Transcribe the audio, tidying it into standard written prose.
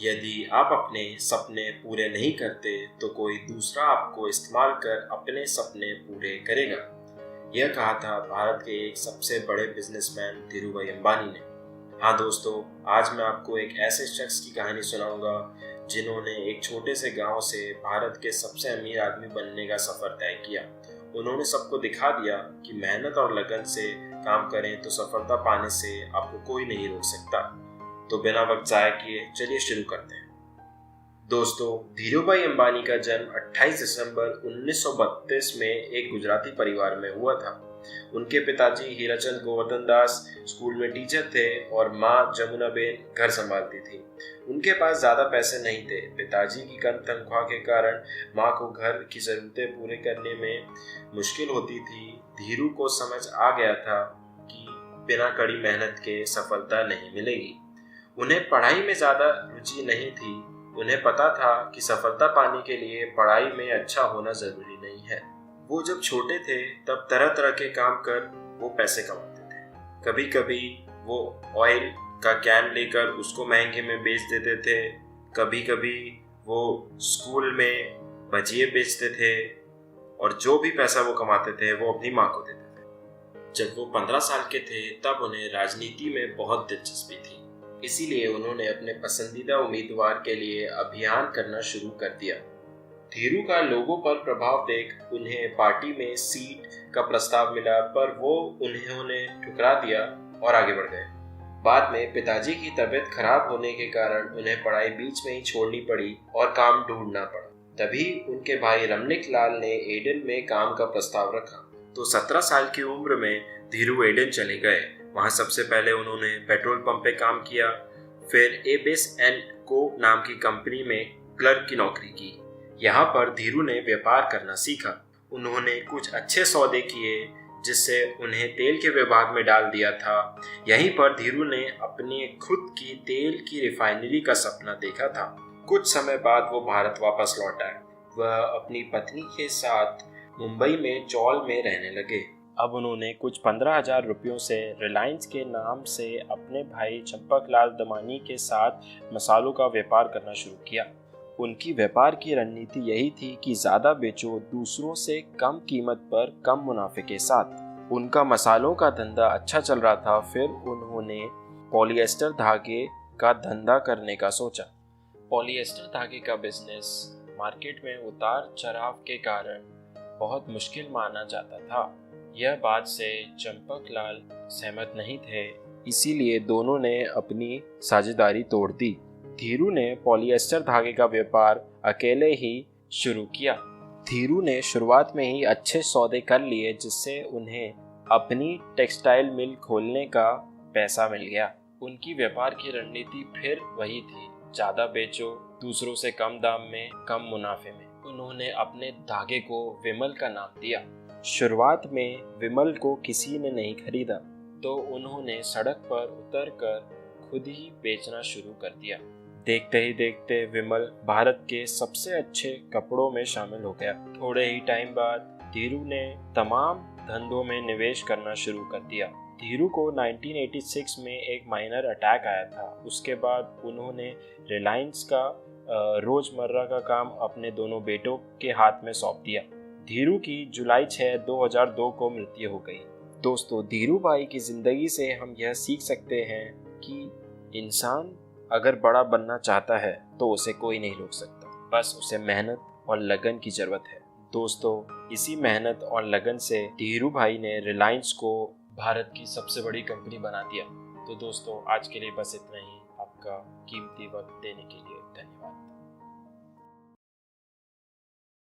यदि आप अपने सपने पूरे नहीं करते तो कोई दूसरा आपको इस्तेमाल कर अपने सपने पूरे करेगा। यह कहा था भारत के एक सबसे बड़े बिजनेसमैन धीरूभाई अंबानी ने। हाँ दोस्तों, आज मैं आपको एक ऐसे शख्स की कहानी सुनाऊंगा जिन्होंने एक छोटे से गांव से भारत के सबसे अमीर आदमी बनने का सफर तय किया। उन्होंने सबको दिखा दिया कि मेहनत और लगन से काम करें तो सफलता पाने से आपको कोई नहीं रोक सकता। तो बिना वक्त जाया किए चलिए शुरू करते हैं। दोस्तों, धीरूभाई अंबानी का जन्म 28 दिसंबर 1932 में एक गुजराती परिवार में हुआ था। उनके पिताजी हीराचंद गोवर्धन दास स्कूल में टीचर थे और माँ जमुनाबेन घर संभालती थी। उनके पास ज्यादा पैसे नहीं थे। पिताजी की कम तनख्वाह के कारण माँ को घर की जरूरतें पूरे करने में मुश्किल होती थी। धीरू को समझ आ गया था कि बिना कड़ी मेहनत के सफलता नहीं मिलेगी। उन्हें पढ़ाई में ज्यादा रुचि नहीं थी। उन्हें पता था कि सफलता पाने के लिए पढ़ाई में अच्छा होना जरूरी नहीं है। वो जब छोटे थे तब तरह तरह के काम कर वो पैसे कमाते थे। कभी कभी वो ऑयल का कैन लेकर उसको महंगे में बेच देते थे। कभी कभी वो स्कूल में भजिए बेचते थे और जो भी पैसा वो कमाते थे वो अपनी माँ को देते थे। जब वो 15 साल के थे तब उन्हें राजनीति में बहुत दिलचस्पी थी। इसीलिए उन्होंने अपने पसंदीदा उम्मीदवार के लिए अभियान करना शुरू कर दिया। धीरू का लोगों पर प्रभाव देख उन्हें पार्टी में सीट का प्रस्ताव मिला, पर वो उन्होंने ठुकरा दिया और आगे बढ़ गए। बाद में पिताजी की तबीयत खराब होने के कारण उन्हें पढ़ाई बीच में ही छोड़नी पड़ी और काम ढूंढना पड़ा। तभी उनके भाई रमनिक लाल ने एडन में काम का प्रस्ताव रखा। तो 17 साल की उम्र में धीरू एडन चले गए। वहां सबसे पहले उन्होंने पेट्रोल पंप पे काम किया, फिर एबिस एंड को नाम की कंपनी में क्लर्क की नौकरी की। यहाँ पर धीरू ने व्यापार करना सीखा। उन्होंने कुछ अच्छे सौदे किए जिससे उन्हें तेल के विभाग में डाल दिया था। यहीं पर धीरू ने अपनी खुद की तेल की रिफाइनरी का सपना देखा था। कुछ समय बाद वो भारत वापस लौट आए। वह अपनी पत्नी के साथ मुंबई में चौल में रहने लगे। अब उन्होंने कुछ 15,000 रुपयों से रिलायंस के नाम से अपने भाई चंपकलाल दमानी के साथ मसालों का व्यापार करना शुरू किया। उनकी व्यापार की रणनीति यही थी कि ज़्यादा बेचो दूसरों से कम कीमत पर कम मुनाफे के साथ। उनका मसालों का धंधा अच्छा चल रहा था। फिर उन्होंने पॉलिएस्टर धागे का धंधा करने का सोचा। पॉलिएस्टर धागे का बिजनेस मार्केट में उतार चढ़ाव के कारण बहुत मुश्किल माना जाता था। यह बात से चंपकलाल सहमत नहीं थे, इसीलिए दोनों ने अपनी साझेदारी तोड़ दी। धीरू ने पॉलिएस्टर धागे का व्यापार अकेले ही शुरू किया। धीरू ने शुरुआत में ही अच्छे सौदे कर लिए, जिससे उन्हें अपनी टेक्सटाइल मिल खोलने का पैसा मिल गया। उनकी व्यापार की रणनीति फिर वही थी, ज़्यादा बेचो दूसरों से कम दाम में कम मुनाफे में। उन्होंने अपने धागे को विमल का नाम दिया। शुरुआत में विमल को किसी ने नहीं खरीदा, तो उन्होंने सड़क पर उतरकर खुद ही बेचना शुरू कर दिया। देखते ही देखते विमल भारत के सबसे अच्छे कपड़ों में शामिल हो गया। थोड़े ही टाइम बाद धीरू ने तमाम धंधों में निवेश करना शुरू कर दिया। धीरू को 1986 में एक माइनर अटैक आया था। उसके बाद उन्होंने रिलायंस का रोजमर्रा का काम अपने दोनों बेटों के हाथ में सौंप दिया। धीरू की जुलाई 6, 2002 को मृत्यु हो गई। दोस्तों, धीरू भाई की जिंदगी से हम यह सीख सकते हैं कि इंसान अगर बड़ा बनना चाहता है तो उसे कोई नहीं रोक सकता, बस उसे मेहनत और लगन की जरूरत है। दोस्तों, इसी मेहनत और लगन से धीरू भाई ने रिलायंस को भारत की सबसे बड़ी कंपनी बना दिया। तो दोस्तों, आज के लिए बस इतना ही। आपका कीमती वक्त देने के लिए धन्यवाद।